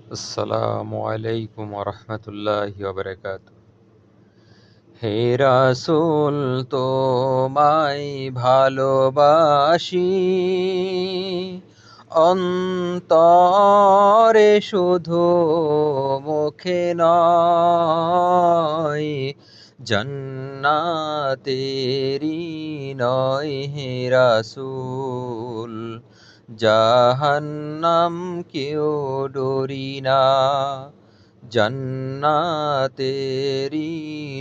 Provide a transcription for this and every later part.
আসসালামু আলাইকুম ওরহমতুল্লাহি ওয়াবারাকাতুহু। হে রাসূল, তোমায় ভালোবাসি, অন্তরে শুধু, মুখে নয়। জান্নাতেরি নয় হে রাসূল, জাহান্নাম কেউ ডরি না। জান্নাতেরি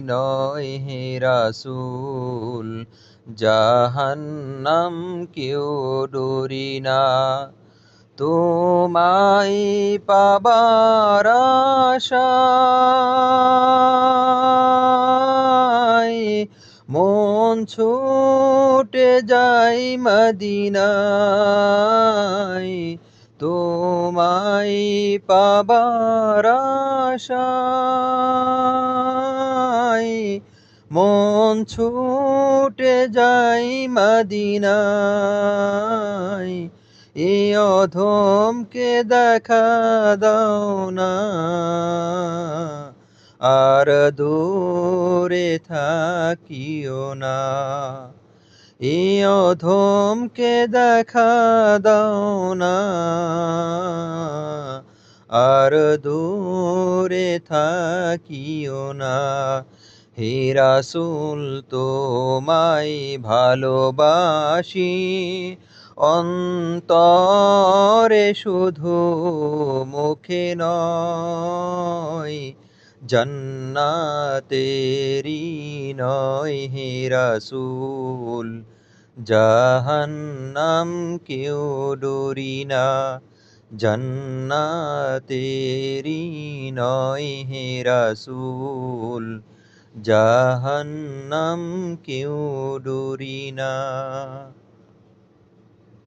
নয় হে রাসূল, জাহান্নাম কেউ ডরি না। তোমায় পাবার আশায় মন ছুটে যায় মদিনায়। তোমায় পাবার আশায় মন ছুটে যায় মদিনায়। এ অধমকে দেখা দাও না, আর দূরে থাকিও না। এ অধমকে দেখা দাও না, আর দূরে থাকিও না। হে রাসূল, তোমায় ভালোবাসি, অন্তরে শুধু, মুখে নয়। জান্নাতেরি নয় হে রাসূল, জাহান্নাম কেউ ডরি না। জান্নাতেরি নয় হে রাসূল, জাহান্নাম কেউ ডরি না।